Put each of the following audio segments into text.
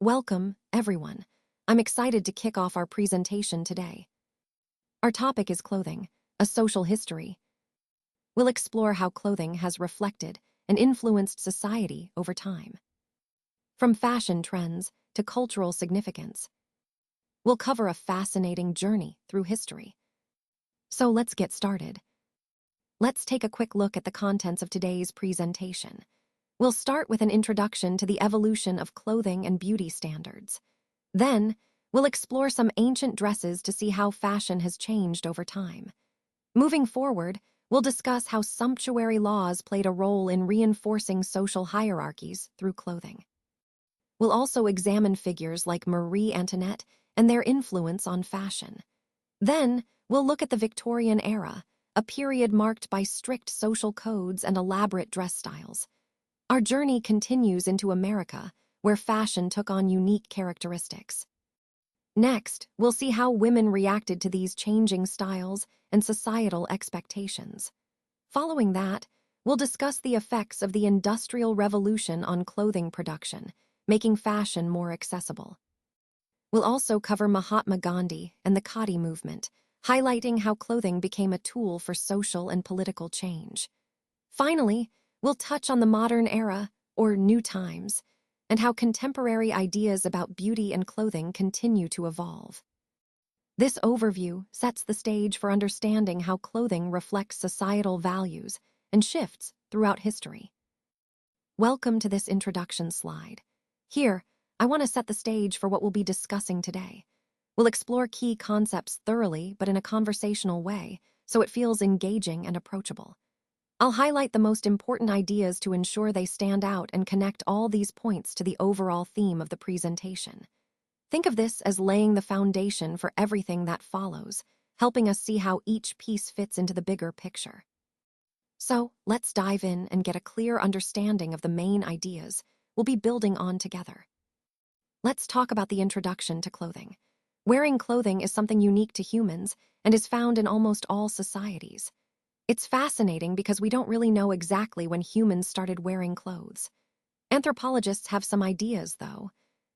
Welcome, everyone. I'm excited to kick off our presentation today. Our topic is clothing, a social history. We'll explore how clothing has reflected and influenced society over time. From fashion trends to cultural significance, we'll cover a fascinating journey through history. So let's get started. Let's take a quick look at the contents of today's presentation. We'll start with an introduction to the evolution of clothing and beauty standards. Then, we'll explore some ancient dresses to see how fashion has changed over time. Moving forward, we'll discuss how sumptuary laws played a role in reinforcing social hierarchies through clothing. We'll also examine figures like Marie Antoinette and their influence on fashion. Then, we'll look at the Victorian era, a period marked by strict social codes and elaborate dress styles. Our journey continues into America, where fashion took on unique characteristics. Next, we'll see how women reacted to these changing styles and societal expectations. Following that, we'll discuss the effects of the Industrial Revolution on clothing production, making fashion more accessible. We'll also cover Mahatma Gandhi and the Khadi movement, highlighting how clothing became a tool for social and political change. Finally, we'll touch on the modern era, or new times, and how contemporary ideas about beauty and clothing continue to evolve. This overview sets the stage for understanding how clothing reflects societal values and shifts throughout history. Welcome to this introduction slide. Here, I want to set the stage for what we'll be discussing today. We'll explore key concepts thoroughly, but in a conversational way, so it feels engaging and approachable. I'll highlight the most important ideas to ensure they stand out and connect all these points to the overall theme of the presentation. Think of this as laying the foundation for everything that follows, helping us see how each piece fits into the bigger picture. So, let's dive in and get a clear understanding of the main ideas we'll be building on together. Let's talk about the introduction to clothing. Wearing clothing is something unique to humans and is found in almost all societies. It's fascinating because we don't really know exactly when humans started wearing clothes. Anthropologists have some ideas, though.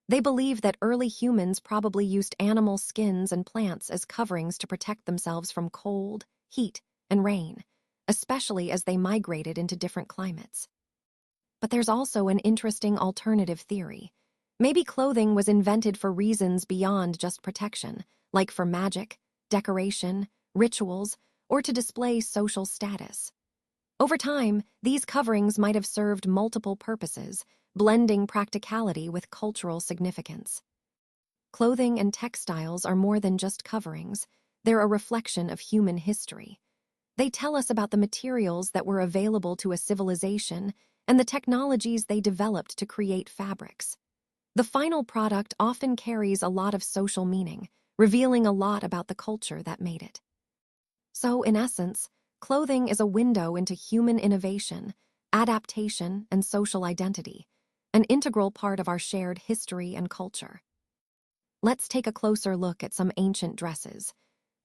They believe that early humans probably used animal skins and plants as coverings to protect themselves from cold, heat, and rain, especially as they migrated into different climates. But there's also an interesting alternative theory. Maybe clothing was invented for reasons beyond just protection, like for magic, decoration, rituals, or to display social status. Over time, these coverings might have served multiple purposes, blending practicality with cultural significance. Clothing and textiles are more than just coverings. They're a reflection of human history. They tell us about the materials that were available to a civilization and the technologies they developed to create fabrics. The final product often carries a lot of social meaning, revealing a lot about the culture that made it. So, in essence, clothing is a window into human innovation, adaptation, and social identity, an integral part of our shared history and culture. Let's take a closer look at some ancient dresses.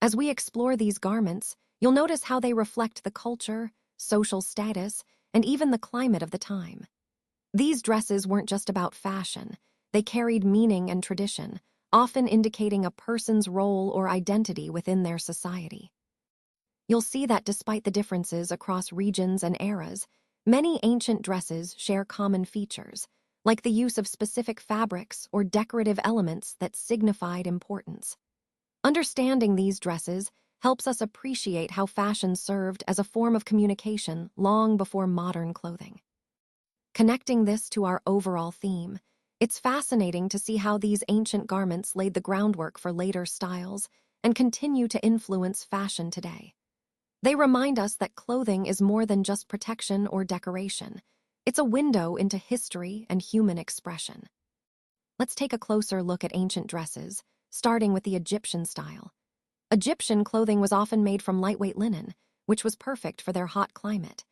As we explore these garments, you'll notice how they reflect the culture, social status, and even the climate of the time. These dresses weren't just about fashion. They carried meaning and tradition, often indicating a person's role or identity within their society. You'll see that despite the differences across regions and eras, many ancient dresses share common features, like the use of specific fabrics or decorative elements that signified importance. Understanding these dresses helps us appreciate how fashion served as a form of communication long before modern clothing. Connecting this to our overall theme, it's fascinating to see how these ancient garments laid the groundwork for later styles and continue to influence fashion today. They remind us that clothing is more than just protection or decoration. It's a window into history and human expression. Let's take a closer look at ancient dresses, starting with the Egyptian style. Egyptian clothing was often made from lightweight linen, which was perfect for their hot climate.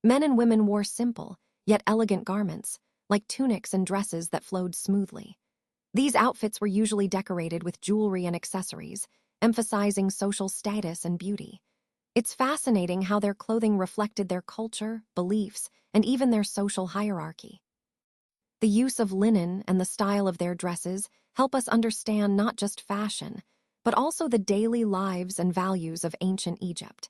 Men and women wore simple, yet elegant garments, like tunics and dresses that flowed smoothly. These outfits were usually decorated with jewelry and accessories, emphasizing social status and beauty. It's fascinating how their clothing reflected their culture, beliefs, and even their social hierarchy. The use of linen and the style of their dresses help us understand not just fashion, but also the daily lives and values of ancient Egypt.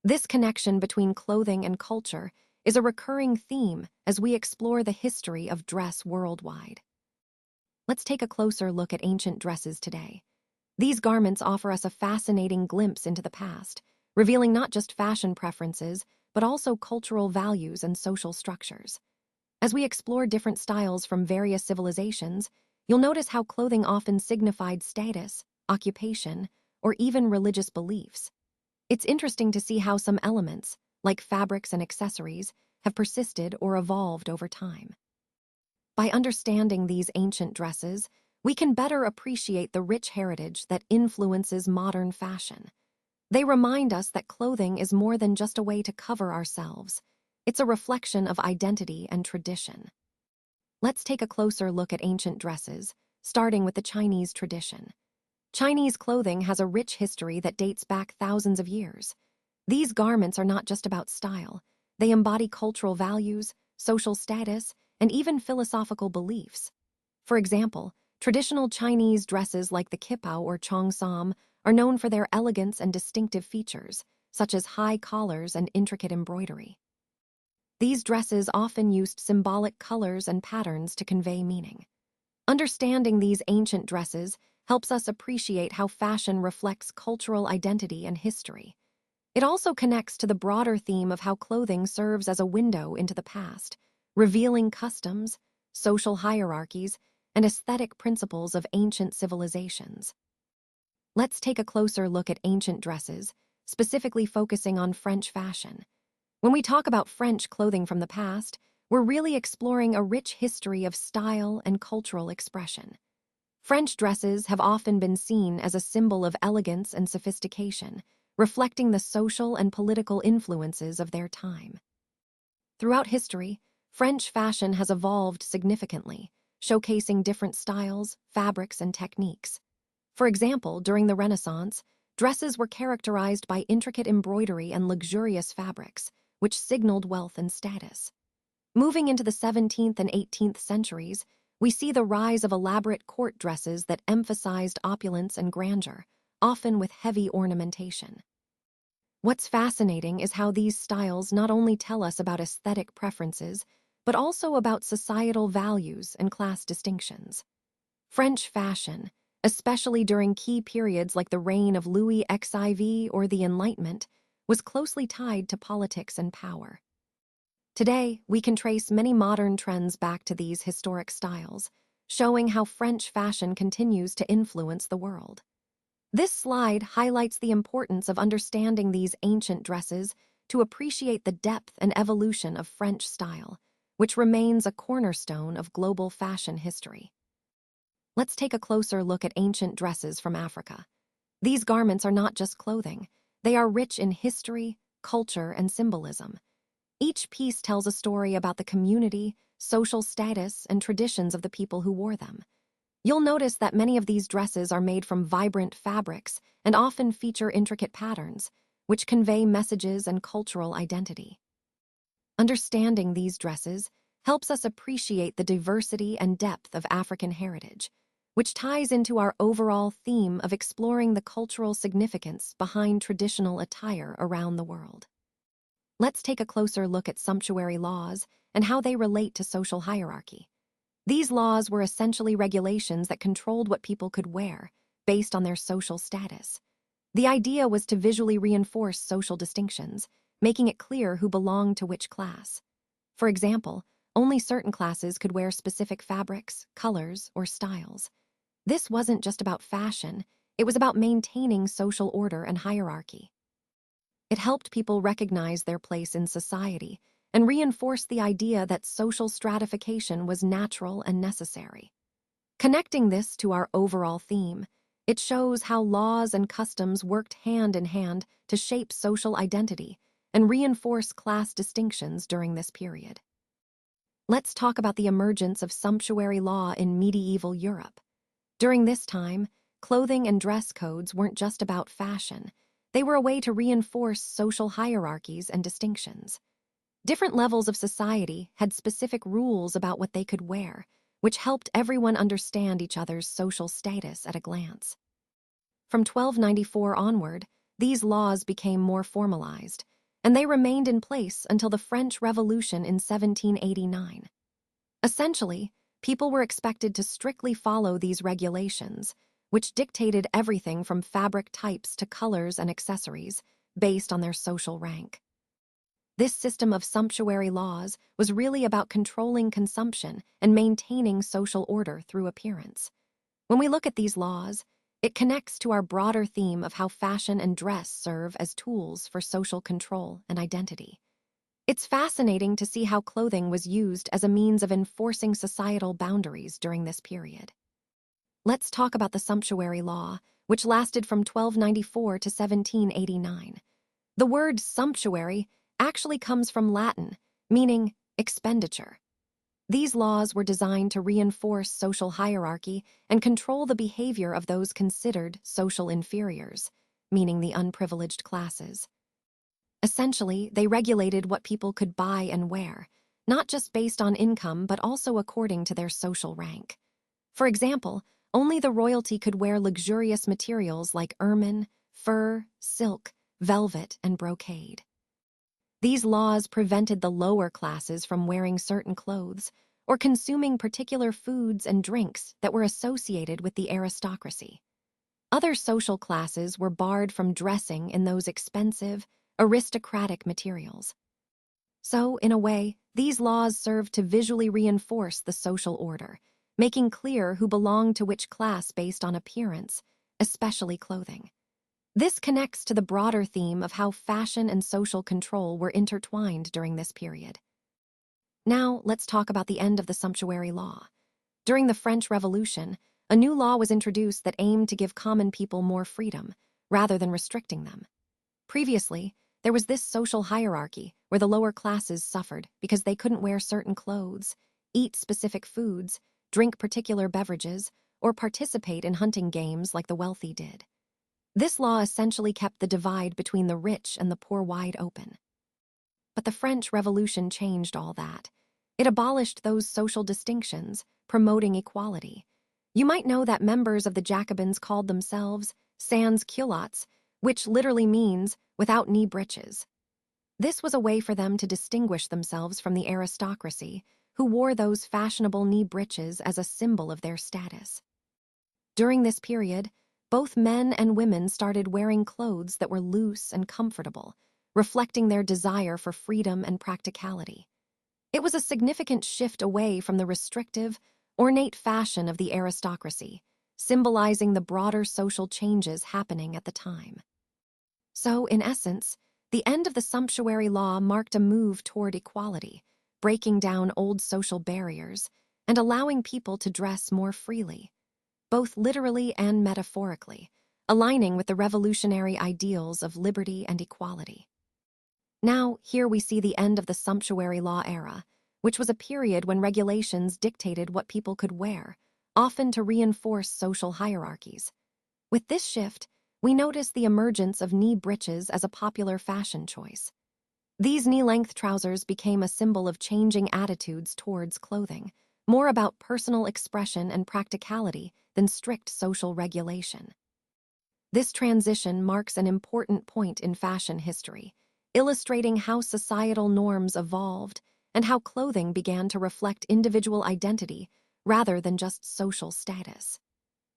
This connection between clothing and culture is a recurring theme as we explore the history of dress worldwide. Let's take a closer look at ancient dresses today. These garments offer us a fascinating glimpse into the past, revealing not just fashion preferences, but also cultural values and social structures. As we explore different styles from various civilizations, you'll notice how clothing often signified status, occupation, or even religious beliefs. It's interesting to see how some elements, like fabrics and accessories, have persisted or evolved over time. By understanding these ancient dresses, we can better appreciate the rich heritage that influences modern fashion. They remind us that clothing is more than just a way to cover ourselves. It's a reflection of identity and tradition. Let's take a closer look at ancient dresses, starting with the Chinese tradition. Chinese clothing has a rich history that dates back thousands of years. These garments are not just about style. They embody cultural values, social status, and even philosophical beliefs. For example, traditional Chinese dresses like the kipao or cheongsam are known for their elegance and distinctive features, such as high collars and intricate embroidery. These dresses often used symbolic colors and patterns to convey meaning. Understanding these ancient dresses helps us appreciate how fashion reflects cultural identity and history. It also connects to the broader theme of how clothing serves as a window into the past, revealing customs, social hierarchies, and aesthetic principles of ancient civilizations. Let's take a closer look at ancient dresses, specifically focusing on French fashion. When we talk about French clothing from the past, we're really exploring a rich history of style and cultural expression. French dresses have often been seen as a symbol of elegance and sophistication, reflecting the social and political influences of their time. Throughout history, French fashion has evolved significantly, showcasing different styles, fabrics, and techniques. For example, during the Renaissance, dresses were characterized by intricate embroidery and luxurious fabrics, which signaled wealth and status. Moving into the 17th and 18th centuries, we see the rise of elaborate court dresses that emphasized opulence and grandeur, often with heavy ornamentation. What's fascinating is how these styles not only tell us about aesthetic preferences, but also about societal values and class distinctions. French fashion, especially during key periods like the reign of Louis XIV or the Enlightenment, was closely tied to politics and power. Today, we can trace many modern trends back to these historic styles, showing how French fashion continues to influence the world. This slide highlights the importance of understanding these ancient dresses to appreciate the depth and evolution of French style, which remains a cornerstone of global fashion history. Let's take a closer look at ancient dresses from Africa. These garments are not just clothing, they are rich in history, culture, and symbolism. Each piece tells a story about the community, social status, and traditions of the people who wore them. You'll notice that many of these dresses are made from vibrant fabrics and often feature intricate patterns, which convey messages and cultural identity. Understanding these dresses helps us appreciate the diversity and depth of African heritage, which ties into our overall theme of exploring the cultural significance behind traditional attire around the world. Let's take a closer look at sumptuary laws and how they relate to social hierarchy. These laws were essentially regulations that controlled what people could wear, based on their social status. The idea was to visually reinforce social distinctions, making it clear who belonged to which class. For example, only certain classes could wear specific fabrics, colors, or styles. This wasn't just about fashion, it was about maintaining social order and hierarchy. It helped people recognize their place in society and reinforce the idea that social stratification was natural and necessary. Connecting this to our overall theme, it shows how laws and customs worked hand in hand to shape social identity and reinforce class distinctions during this period. Let's talk about the emergence of sumptuary law in medieval Europe. During this time, clothing and dress codes weren't just about fashion. They were a way to reinforce social hierarchies and distinctions. Different levels of society had specific rules about what they could wear, which helped everyone understand each other's social status at a glance. From 1294 onward, these laws became more formalized, and they remained in place until the French Revolution in 1789. Essentially, people were expected to strictly follow these regulations, which dictated everything from fabric types to colors and accessories based on their social rank. This system of sumptuary laws was really about controlling consumption and maintaining social order through appearance. When we look at these laws, it connects to our broader theme of how fashion and dress serve as tools for social control and identity. It's fascinating to see how clothing was used as a means of enforcing societal boundaries during this period. Let's talk about the sumptuary law, which lasted from 1294 to 1789. The word sumptuary actually comes from Latin, meaning expenditure. These laws were designed to reinforce social hierarchy and control the behavior of those considered social inferiors, meaning the unprivileged classes. Essentially, they regulated what people could buy and wear, not just based on income but also according to their social rank. For example, only the royalty could wear luxurious materials like ermine, fur, silk, velvet, and brocade. These laws prevented the lower classes from wearing certain clothes or consuming particular foods and drinks that were associated with the aristocracy. Other social classes were barred from dressing in those expensive, aristocratic materials. So, in a way, these laws served to visually reinforce the social order, making clear who belonged to which class based on appearance, especially clothing. This connects to the broader theme of how fashion and social control were intertwined during this period. Now, let's talk about the end of the sumptuary law. During the French Revolution, a new law was introduced that aimed to give common people more freedom, rather than restricting them. Previously, there was this social hierarchy where the lower classes suffered because they couldn't wear certain clothes, eat specific foods, drink particular beverages, or participate in hunting games like the wealthy did. This law essentially kept the divide between the rich and the poor wide open. But the French Revolution changed all that. It abolished those social distinctions, promoting equality. You might know that members of the Jacobins called themselves sans culottes, which literally means without knee breeches. This was a way for them to distinguish themselves from the aristocracy, who wore those fashionable knee breeches as a symbol of their status. During this period, both men and women started wearing clothes that were loose and comfortable, reflecting their desire for freedom and practicality. It was a significant shift away from the restrictive, ornate fashion of the aristocracy, symbolizing the broader social changes happening at the time. So, in essence, the end of the sumptuary law marked a move toward equality, breaking down old social barriers and allowing people to dress more freely, both literally and metaphorically, aligning with the revolutionary ideals of liberty and equality. Now, here we see the end of the sumptuary law era, which was a period when regulations dictated what people could wear, often to reinforce social hierarchies. With this shift, we notice the emergence of knee breeches as a popular fashion choice. These knee-length trousers became a symbol of changing attitudes towards clothing, more about personal expression and practicality than strict social regulation. This transition marks an important point in fashion history, illustrating how societal norms evolved and how clothing began to reflect individual identity rather than just social status.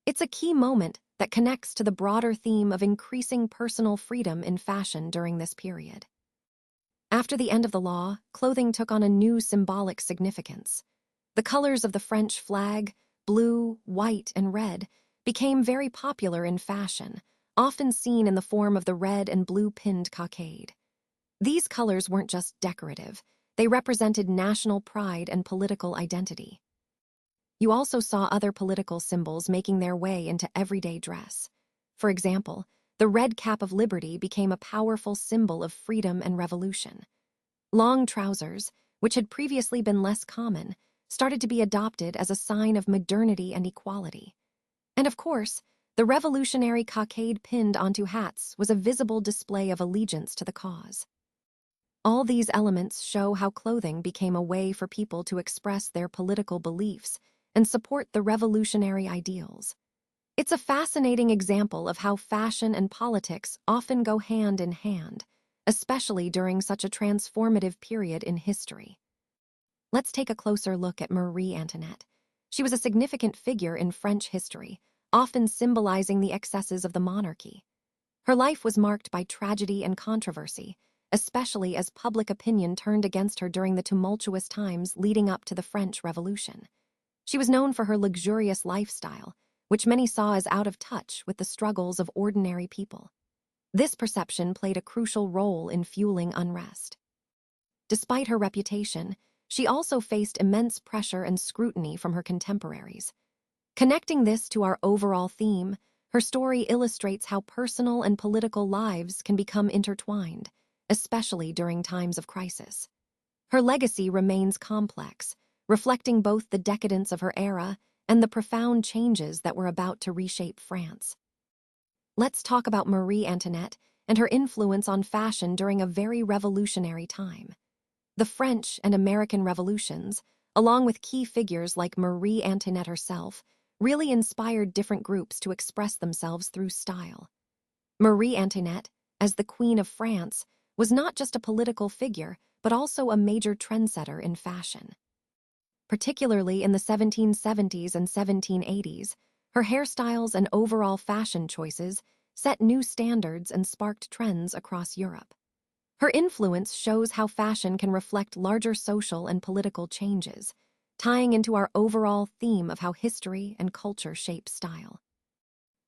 It's a key moment that connects to the broader theme of increasing personal freedom in fashion during this period. After the end of the law, clothing took on a new symbolic significance. The colors of the French flag, blue, white, and red, became very popular in fashion, often seen in the form of the red and blue pinned cockade. These colors weren't just decorative, they represented national pride and political identity. You also saw other political symbols making their way into everyday dress. For example, the red cap of liberty became a powerful symbol of freedom and revolution. Long trousers, which had previously been less common, started to be adopted as a sign of modernity and equality. And of course, the revolutionary cockade pinned onto hats was a visible display of allegiance to the cause. All these elements show how clothing became a way for people to express their political beliefs and support the revolutionary ideals. It's a fascinating example of how fashion and politics often go hand in hand, especially during such a transformative period in history. Let's take a closer look at Marie Antoinette. She was a significant figure in French history, often symbolizing the excesses of the monarchy. Her life was marked by tragedy and controversy, especially as public opinion turned against her during the tumultuous times leading up to the French Revolution. She was known for her luxurious lifestyle, which many saw as out of touch with the struggles of ordinary people. This perception played a crucial role in fueling unrest. Despite her reputation, she also faced immense pressure and scrutiny from her contemporaries. Connecting this to our overall theme, her story illustrates how personal and political lives can become intertwined, especially during times of crisis. Her legacy remains complex, reflecting both the decadence of her era and the profound changes that were about to reshape France. Let's talk about Marie Antoinette and her influence on fashion during a very revolutionary time. The French and American revolutions, along with key figures like Marie Antoinette herself, really inspired different groups to express themselves through style. Marie Antoinette, as the Queen of France, was not just a political figure, but also a major trendsetter in fashion. Particularly in the 1770s and 1780s, her hairstyles and overall fashion choices set new standards and sparked trends across Europe. Her influence shows how fashion can reflect larger social and political changes, tying into our overall theme of how history and culture shape style.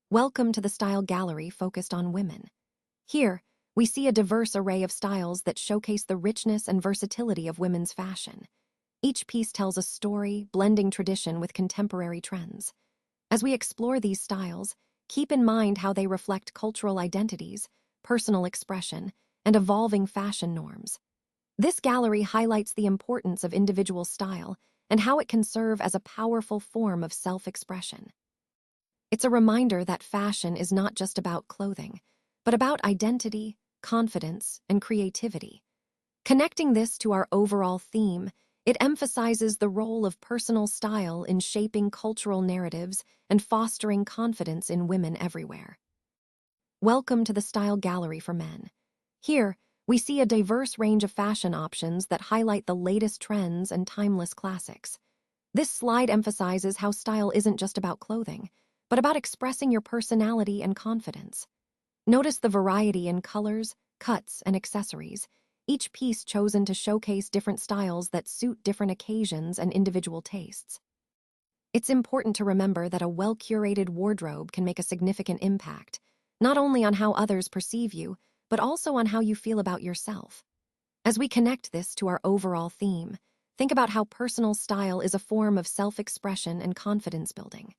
Welcome to the Style Gallery focused on women. Here, we see a diverse array of styles that showcase the richness and versatility of women's fashion. Each piece tells a story, blending tradition with contemporary trends. As we explore these styles, keep in mind how they reflect cultural identities, personal expression, and evolving fashion norms. This gallery highlights the importance of individual style and how it can serve as a powerful form of self-expression. It's a reminder that fashion is not just about clothing, but about identity, confidence, and creativity. Connecting this to our overall theme, it emphasizes the role of personal style in shaping cultural narratives and fostering confidence in women everywhere. Welcome to the Style Gallery for Men. Here, we see a diverse range of fashion options that highlight the latest trends and timeless classics. This slide emphasizes how style isn't just about clothing, but about expressing your personality and confidence. Notice the variety in colors, cuts, and accessories, each piece chosen to showcase different styles that suit different occasions and individual tastes. It's important to remember that a well-curated wardrobe can make a significant impact, not only on how others perceive you, but also on how you feel about yourself. As we connect this to our overall theme, think about how personal style is a form of self-expression and confidence building.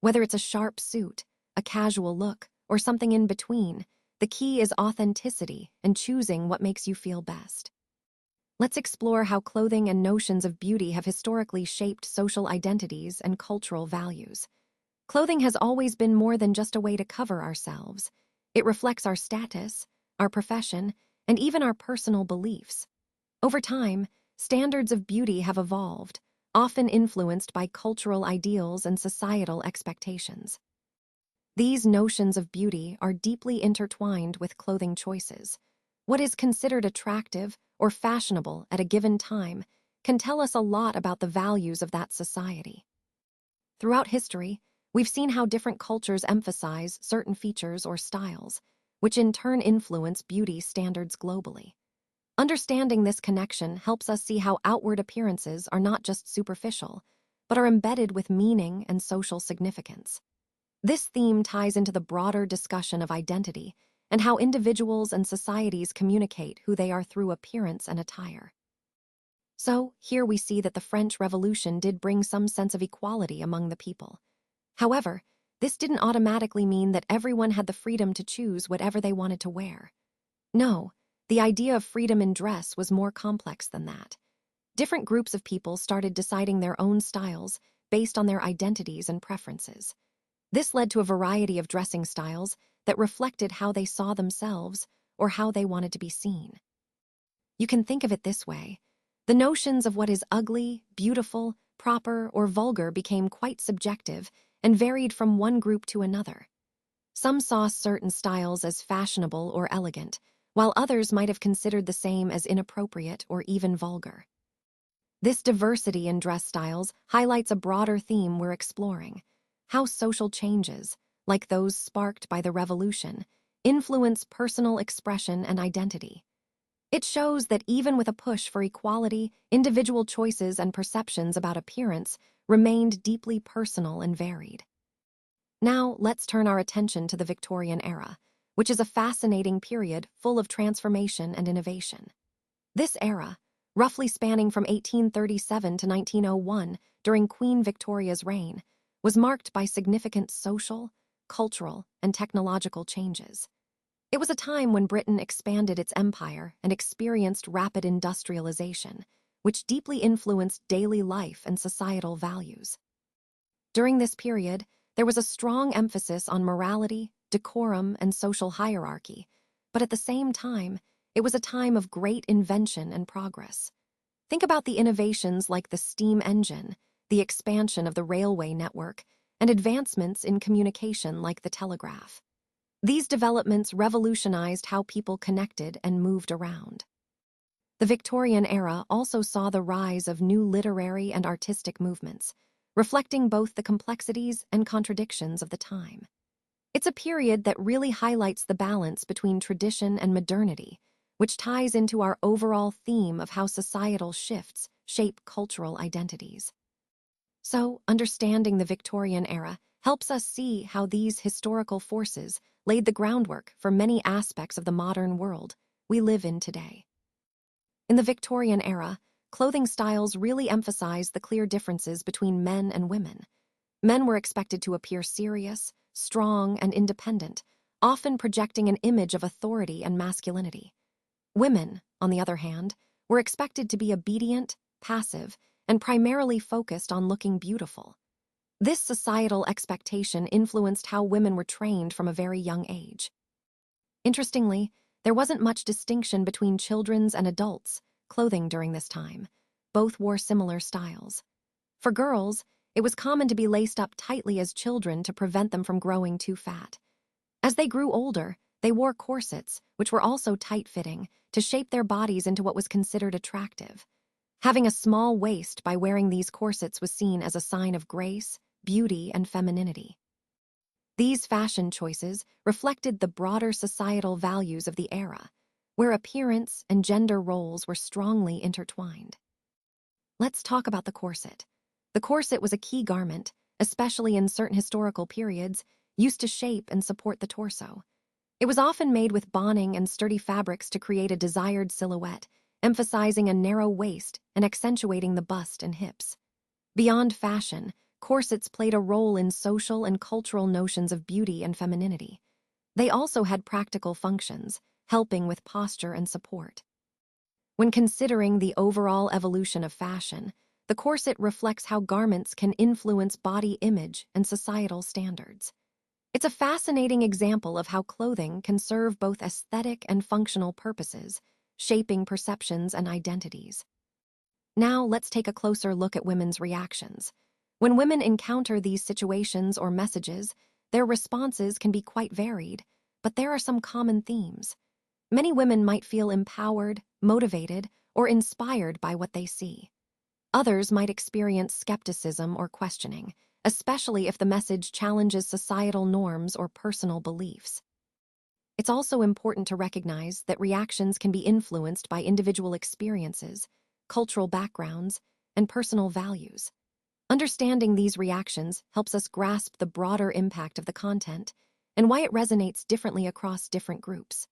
Whether it's a sharp suit, a casual look, or something in between, the key is authenticity and choosing what makes you feel best. Let's explore how clothing and notions of beauty have historically shaped social identities and cultural values. Clothing has always been more than just a way to cover ourselves. It reflects our status, our profession, and even our personal beliefs. Over time, standards of beauty have evolved, often influenced by cultural ideals and societal expectations. These notions of beauty are deeply intertwined with clothing choices. What is considered attractive or fashionable at a given time can tell us a lot about the values of that society. Throughout history, we've seen how different cultures emphasize certain features or styles, which in turn influence beauty standards globally. Understanding this connection helps us see how outward appearances are not just superficial, but are embedded with meaning and social significance. This theme ties into the broader discussion of identity and how individuals and societies communicate who they are through appearance and attire. So, here we see that the French Revolution did bring some sense of equality among the people. However, this didn't automatically mean that everyone had the freedom to choose whatever they wanted to wear. No, the idea of freedom in dress was more complex than that. Different groups of people started deciding their own styles based on their identities and preferences. This led to a variety of dressing styles that reflected how they saw themselves or how they wanted to be seen. You can think of it this way. The notions of what is ugly, beautiful, proper, or vulgar became quite subjective and varied from one group to another. Some saw certain styles as fashionable or elegant, while others might have considered the same as inappropriate or even vulgar. This diversity in dress styles highlights a broader theme we're exploring: how social changes, like those sparked by the revolution, influence personal expression and identity. It shows that even with a push for equality, individual choices and perceptions about appearance remained deeply personal and varied. Now, let's turn our attention to the Victorian era, which is a fascinating period full of transformation and innovation. This era, roughly spanning from 1837 to 1901 during Queen Victoria's reign, was marked by significant social, cultural, and technological changes. It was a time when Britain expanded its empire and experienced rapid industrialization, which deeply influenced daily life and societal values. During this period, there was a strong emphasis on morality, decorum, and social hierarchy, but at the same time, it was a time of great invention and progress. Think about the innovations like the steam engine, the expansion of the railway network, and advancements in communication like the telegraph. These developments revolutionized how people connected and moved around. The Victorian era also saw the rise of new literary and artistic movements, reflecting both the complexities and contradictions of the time. It's a period that really highlights the balance between tradition and modernity, which ties into our overall theme of how societal shifts shape cultural identities. So, understanding the Victorian era helps us see how these historical forces laid the groundwork for many aspects of the modern world we live in today. In the Victorian era, clothing styles really emphasized the clear differences between men and women. Men were expected to appear serious, strong, and independent, often projecting an image of authority and masculinity. Women, on the other hand, were expected to be obedient, passive, and primarily focused on looking beautiful. This societal expectation influenced how women were trained from a very young age. Interestingly, there wasn't much distinction between children's and adults' clothing during this time. Both wore similar styles. For girls, it was common to be laced up tightly as children to prevent them from growing too fat. As they grew older, they wore corsets, which were also tight-fitting, to shape their bodies into what was considered attractive. Having a small waist by wearing these corsets was seen as a sign of grace, beauty, and femininity. These fashion choices reflected the broader societal values of the era, where appearance and gender roles were strongly intertwined. Let's talk about the corset. The corset was a key garment, especially in certain historical periods, used to shape and support the torso. It was often made with boning and sturdy fabrics to create a desired silhouette, emphasizing a narrow waist and accentuating the bust and hips. Beyond fashion, corsets played a role in social and cultural notions of beauty and femininity. They also had practical functions, helping with posture and support. When considering the overall evolution of fashion, the corset reflects how garments can influence body image and societal standards. It's a fascinating example of how clothing can serve both aesthetic and functional purposes, shaping perceptions and identities. Now, let's take a closer look at women's reactions. When women encounter these situations or messages, their responses can be quite varied, but there are some common themes. Many women might feel empowered, motivated, or inspired by what they see. Others might experience skepticism or questioning, especially if the message challenges societal norms or personal beliefs. It's also important to recognize that reactions can be influenced by individual experiences, cultural backgrounds, and personal values. Understanding these reactions helps us grasp the broader impact of the content and why it resonates differently across different groups.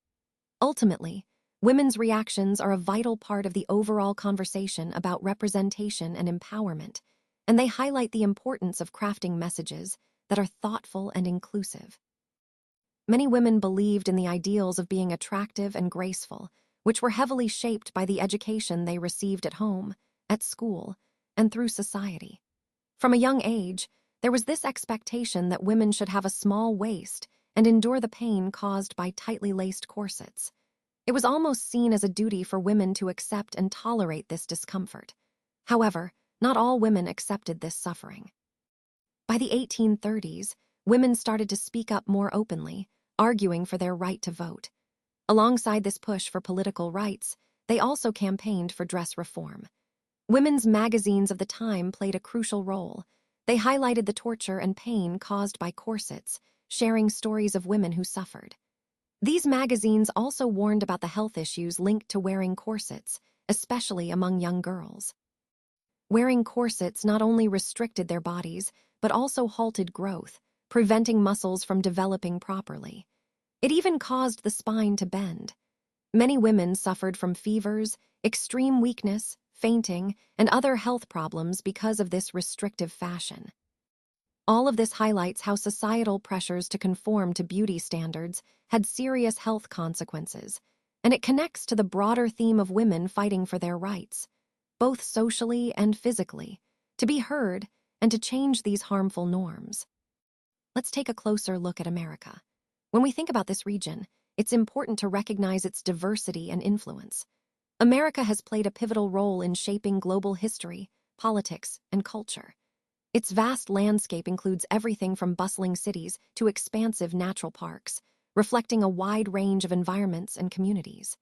Ultimately, women's reactions are a vital part of the overall conversation about representation and empowerment, and they highlight the importance of crafting messages that are thoughtful and inclusive. Many women believed in the ideals of being attractive and graceful, which were heavily shaped by the education they received at home, at school, and through society. From a young age, there was this expectation that women should have a small waist and endure the pain caused by tightly laced corsets. It was almost seen as a duty for women to accept and tolerate this discomfort. However, not all women accepted this suffering. By the 1830s, women started to speak up more openly, arguing for their right to vote. Alongside this push for political rights, they also campaigned for dress reform. Women's magazines of the time played a crucial role. They highlighted the torture and pain caused by corsets, sharing stories of women who suffered. These magazines also warned about the health issues linked to wearing corsets, especially among young girls. Wearing corsets not only restricted their bodies, but also halted growth, preventing muscles from developing properly. It even caused the spine to bend. Many women suffered from fevers, extreme weakness, fainting, and other health problems because of this restrictive fashion. All of this highlights how societal pressures to conform to beauty standards had serious health consequences, and it connects to the broader theme of women fighting for their rights, both socially and physically, to be heard and to change these harmful norms. Let's take a closer look at America. When we think about this region, it's important to recognize its diversity and influence. America has played a pivotal role in shaping global history, politics, and culture. Its vast landscape includes everything from bustling cities to expansive natural parks, reflecting a wide range of environments and communities.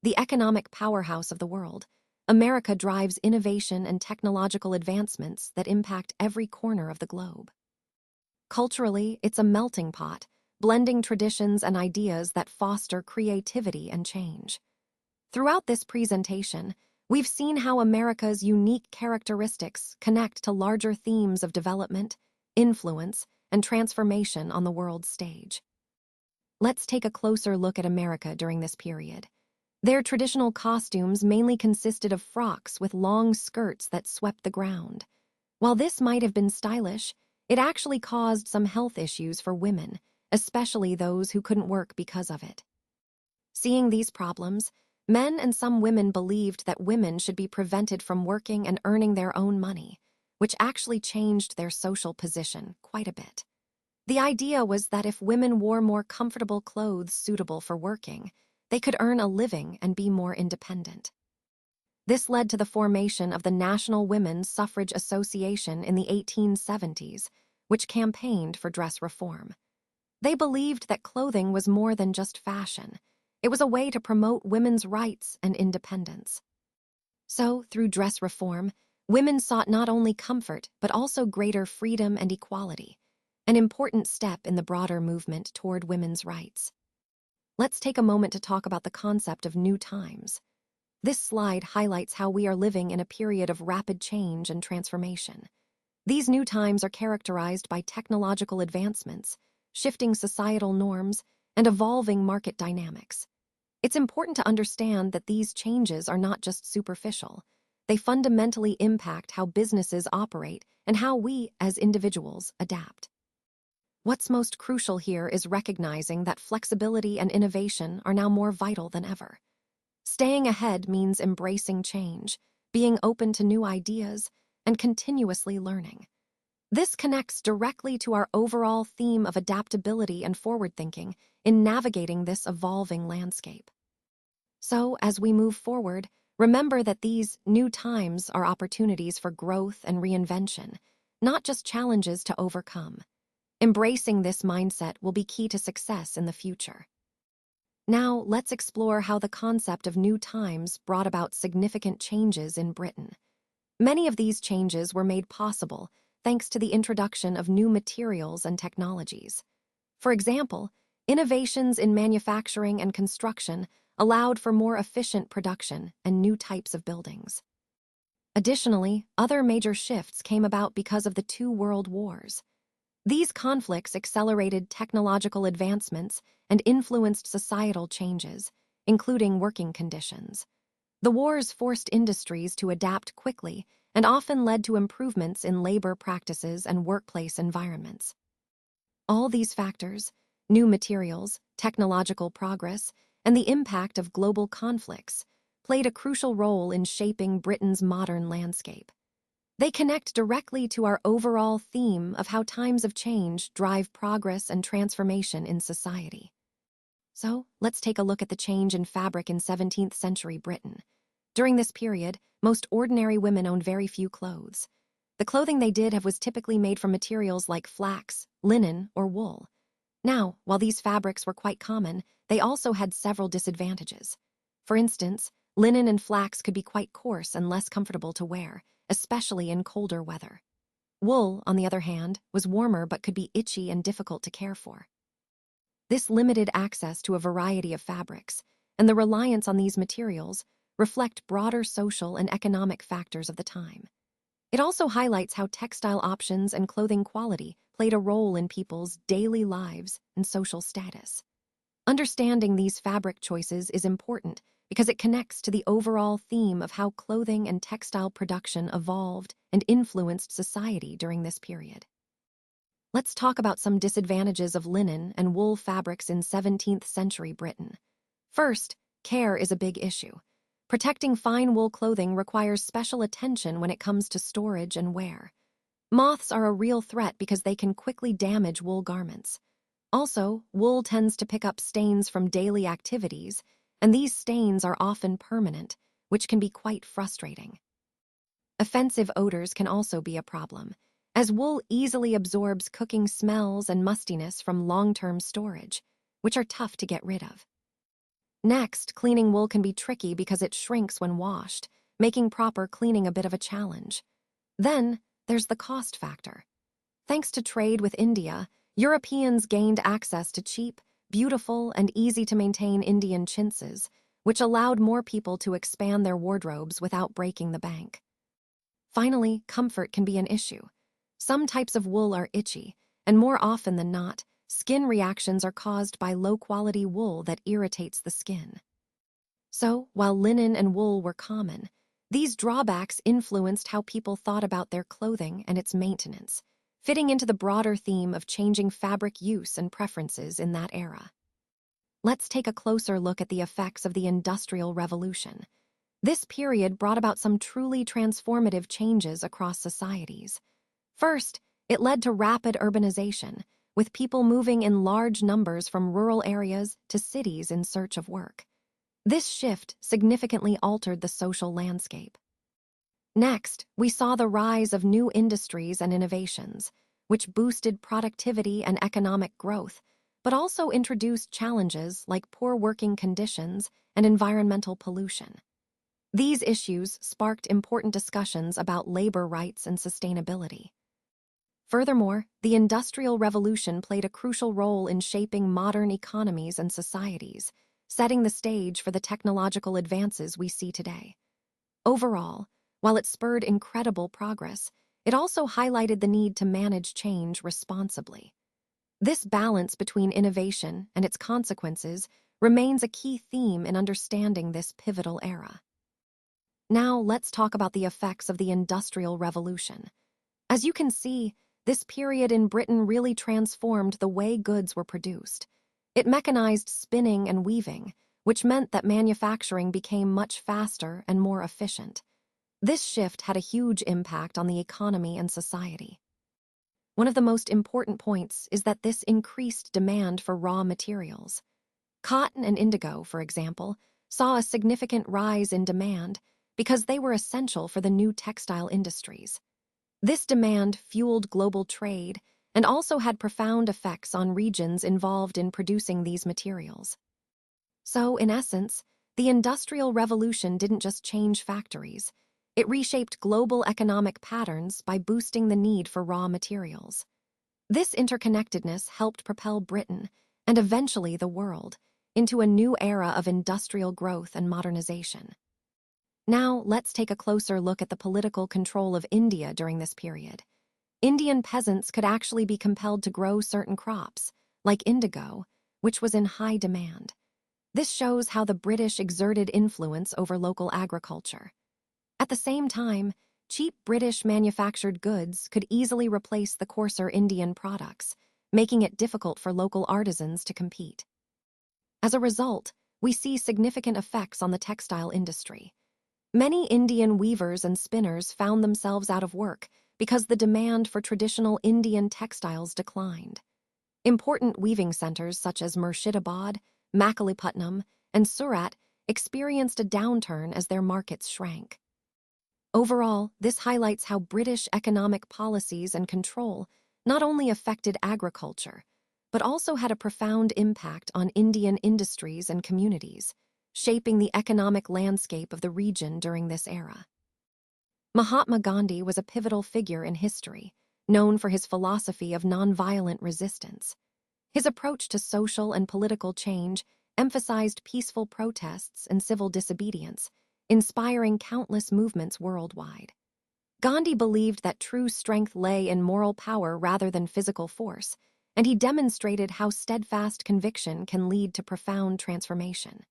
The economic powerhouse of the world, America drives innovation and technological advancements that impact every corner of the globe. Culturally, it's a melting pot, blending traditions and ideas that foster creativity and change. Throughout this presentation, we've seen how America's unique characteristics connect to larger themes of development, influence, and transformation on the world stage. Let's take a closer look at America during this period. Their traditional costumes mainly consisted of frocks with long skirts that swept the ground. While this might have been stylish, it actually caused some health issues for women, especially those who couldn't work because of it. Seeing these problems, men and some women believed that women should be prevented from working and earning their own money, which actually changed their social position quite a bit. The idea was that if women wore more comfortable clothes suitable for working, they could earn a living and be more independent. This led to the formation of the National Women's Suffrage Association in the 1870s, which campaigned for dress reform. They believed that clothing was more than just fashion. It was a way to promote women's rights and independence. So, through dress reform, women sought not only comfort but also greater freedom and equality, an important step in the broader movement toward women's rights. Let's take a moment to talk about the concept of new times. This slide highlights how we are living in a period of rapid change and transformation. These new times are characterized by technological advancements, shifting societal norms, and evolving market dynamics. It's important to understand that these changes are not just superficial. They fundamentally impact how businesses operate and how we, as individuals, adapt. What's most crucial here is recognizing that flexibility and innovation are now more vital than ever. Staying ahead means embracing change, being open to new ideas, and continuously learning. This connects directly to our overall theme of adaptability and forward-thinking in navigating this evolving landscape. So, as we move forward, remember that these new times are opportunities for growth and reinvention, not just challenges to overcome. Embracing this mindset will be key to success in the future. Now, let's explore how the concept of new times brought about significant changes in Britain. Many of these changes were made possible thanks to the introduction of new materials and technologies. For example, innovations in manufacturing and construction allowed for more efficient production and new types of buildings. Additionally, other major shifts came about because of the two world wars. These conflicts accelerated technological advancements and influenced societal changes, including working conditions. The wars forced industries to adapt quickly and often led to improvements in labor practices and workplace environments. All these factors, new materials, technological progress, and the impact of global conflicts, played a crucial role in shaping Britain's modern landscape. They connect directly to our overall theme of how times of change drive progress and transformation in society. So, let's take a look at the change in fabric in 17th century Britain. During this period, most ordinary women owned very few clothes. The clothing they did have was typically made from materials like flax, linen, or wool. Now, while these fabrics were quite common, they also had several disadvantages. For instance, linen and flax could be quite coarse and less comfortable to wear, especially in colder weather. Wool, on the other hand, was warmer but could be itchy and difficult to care for. This limited access to a variety of fabrics, and the reliance on these materials, reflect broader social and economic factors of the time. It also highlights how textile options and clothing quality played a role in people's daily lives and social status. Understanding these fabric choices is important because it connects to the overall theme of how clothing and textile production evolved and influenced society during this period. Let's talk about some disadvantages of linen and wool fabrics in 17th century Britain. First, care is a big issue. Protecting fine wool clothing requires special attention when it comes to storage and wear. Moths are a real threat because they can quickly damage wool garments. Also, wool tends to pick up stains from daily activities, and these stains are often permanent, which can be quite frustrating. Offensive odors can also be a problem, as wool easily absorbs cooking smells and mustiness from long-term storage, which are tough to get rid of. Next, cleaning wool can be tricky because it shrinks when washed, making proper cleaning a bit of a challenge. Then, there's the cost factor. Thanks to trade with India, Europeans gained access to cheap, beautiful, and easy-to-maintain Indian chintzes, which allowed more people to expand their wardrobes without breaking the bank. Finally, comfort can be an issue. Some types of wool are itchy, and more often than not, skin reactions are caused by low-quality wool that irritates the skin. So, while linen and wool were common, these drawbacks influenced how people thought about their clothing and its maintenance, fitting into the broader theme of changing fabric use and preferences in that era. Let's take a closer look at the effects of the Industrial Revolution. This period brought about some truly transformative changes across societies. First, it led to rapid urbanization, with people moving in large numbers from rural areas to cities in search of work. This shift significantly altered the social landscape. Next, we saw the rise of new industries and innovations, which boosted productivity and economic growth, but also introduced challenges like poor working conditions and environmental pollution. These issues sparked important discussions about labor rights and sustainability. Furthermore, the Industrial Revolution played a crucial role in shaping modern economies and societies, setting the stage for the technological advances we see today. Overall, while it spurred incredible progress, it also highlighted the need to manage change responsibly. This balance between innovation and its consequences remains a key theme in understanding this pivotal era. Now, let's talk about the effects of the Industrial Revolution. As you can see, this period in Britain really transformed the way goods were produced. It mechanized spinning and weaving, which meant that manufacturing became much faster and more efficient. This shift had a huge impact on the economy and society. One of the most important points is that this increased demand for raw materials. Cotton and indigo, for example, saw a significant rise in demand because they were essential for the new textile industries. This demand fueled global trade and also had profound effects on regions involved in producing these materials. So, in essence, the Industrial Revolution didn't just change factories. It reshaped global economic patterns by boosting the need for raw materials. This interconnectedness helped propel Britain, and eventually the world, into a new era of industrial growth and modernization. Now, let's take a closer look at the political control of India during this period. Indian peasants could actually be compelled to grow certain crops, like indigo, which was in high demand. This shows how the British exerted influence over local agriculture. At the same time, cheap British manufactured goods could easily replace the coarser Indian products, making it difficult for local artisans to compete. As a result, we see significant effects on the textile industry. Many Indian weavers and spinners found themselves out of work because the demand for traditional Indian textiles declined. Important weaving centers such as Murshidabad, Machiliputnam, and Surat experienced a downturn as their markets shrank. Overall, this highlights how British economic policies and control not only affected agriculture, but also had a profound impact on Indian industries and communities, shaping the economic landscape of the region during this era. Mahatma Gandhi was a pivotal figure in history, known for his philosophy of nonviolent resistance. His approach to social and political change emphasized peaceful protests and civil disobedience, inspiring countless movements worldwide. Gandhi believed that true strength lay in moral power rather than physical force, and he demonstrated how steadfast conviction can lead to profound transformation.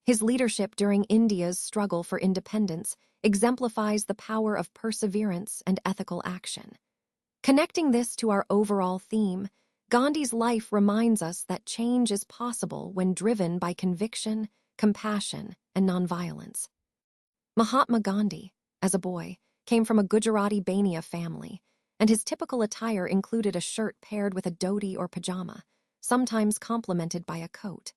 His leadership during India's struggle for independence exemplifies the power of perseverance and ethical action. Connecting this to our overall theme, Gandhi's life reminds us that change is possible when driven by conviction, compassion, and nonviolence. Mahatma Gandhi, as a boy, came from a Gujarati Bania family, and his typical attire included a shirt paired with a dhoti or pajama, sometimes complemented by a coat.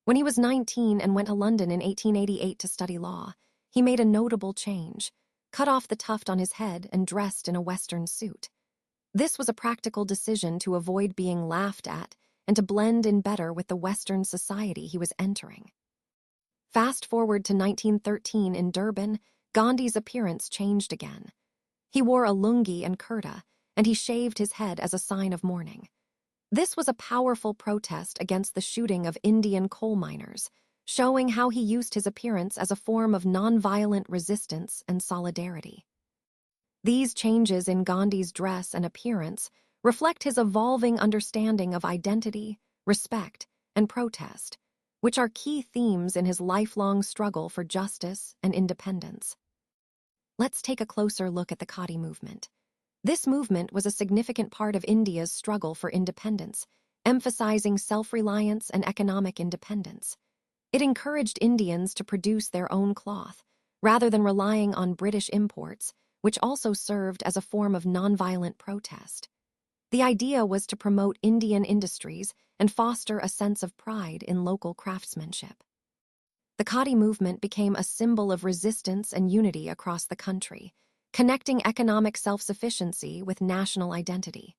When he was 19 and went to London in 1888 to study law, he made a notable change, cut off the tuft on his head and dressed in a Western suit. This was a practical decision to avoid being laughed at and to blend in better with the Western society he was entering. Fast forward to 1913 in Durban, Gandhi's appearance changed again. He wore a lungi and kurta, and he shaved his head as a sign of mourning. This was a powerful protest against the shooting of Indian coal miners, showing how he used his appearance as a form of nonviolent resistance and solidarity. These changes in Gandhi's dress and appearance reflect his evolving understanding of identity, respect, and protest, which are key themes in his lifelong struggle for justice and independence. Let's take a closer look at the Khadi movement. This movement was a significant part of India's struggle for independence, emphasizing self-reliance and economic independence. It encouraged Indians to produce their own cloth, rather than relying on British imports, which also served as a form of nonviolent protest. The idea was to promote Indian industries and foster a sense of pride in local craftsmanship. The Khadi movement became a symbol of resistance and unity across the country, connecting economic self-sufficiency with national identity.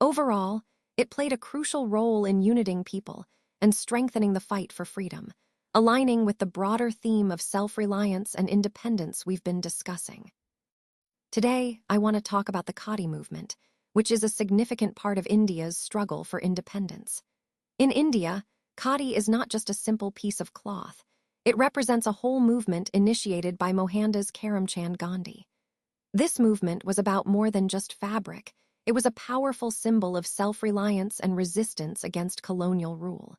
Overall, it played a crucial role in uniting people and strengthening the fight for freedom, aligning with the broader theme of self-reliance and independence we've been discussing. Today, I want to talk about the Khadi movement, which is a significant part of India's struggle for independence. In India, Khadi is not just a simple piece of cloth. It represents a whole movement initiated by Mohandas Karamchand Gandhi. This movement was about more than just fabric. It was a powerful symbol of self-reliance and resistance against colonial rule.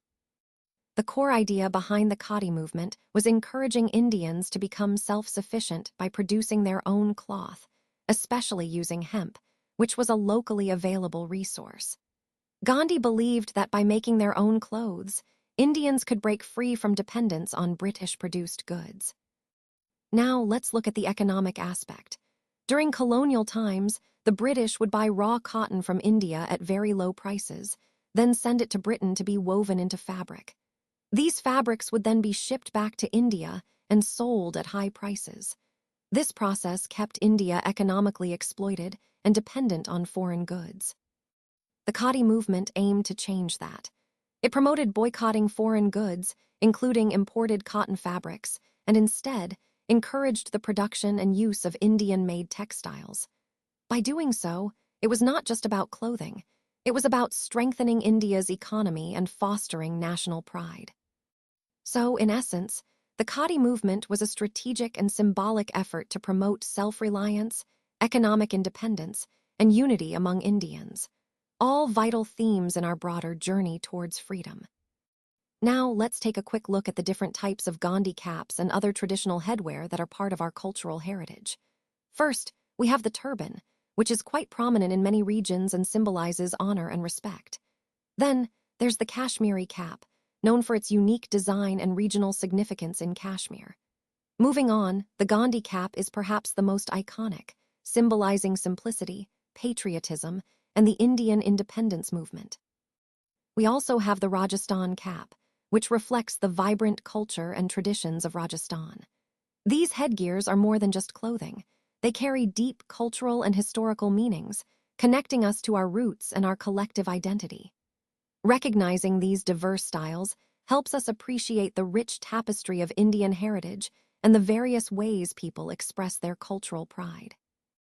The core idea behind the Khadi movement was encouraging Indians to become self-sufficient by producing their own cloth, especially using hemp, which was a locally available resource. Gandhi believed that by making their own clothes, Indians could break free from dependence on British-produced goods. Now let's look at the economic aspect. During colonial times, the British would buy raw cotton from India at very low prices, then send it to Britain to be woven into fabric. These fabrics would then be shipped back to India and sold at high prices. This process kept India economically exploited and dependent on foreign goods. The Khadi movement aimed to change that. It promoted boycotting foreign goods, including imported cotton fabrics, and instead encouraged the production and use of Indian-made textiles. By doing so, it was not just about clothing. It was about strengthening India's economy and fostering national pride. So, in essence, the Khadi movement was a strategic and symbolic effort to promote self-reliance, economic independence, and unity among Indians, all vital themes in our broader journey towards freedom. Now, let's take a quick look at the different types of Gandhi caps and other traditional headwear that are part of our cultural heritage. First, we have the turban, which is quite prominent in many regions and symbolizes honor and respect. Then, there's the Kashmiri cap, known for its unique design and regional significance in Kashmir. Moving on, the Gandhi cap is perhaps the most iconic, symbolizing simplicity, patriotism, and the Indian independence movement. We also have the Rajasthan cap, which reflects the vibrant culture and traditions of Rajasthan. These headgears are more than just clothing. They carry deep cultural and historical meanings, connecting us to our roots and our collective identity. Recognizing these diverse styles helps us appreciate the rich tapestry of Indian heritage and the various ways people express their cultural pride.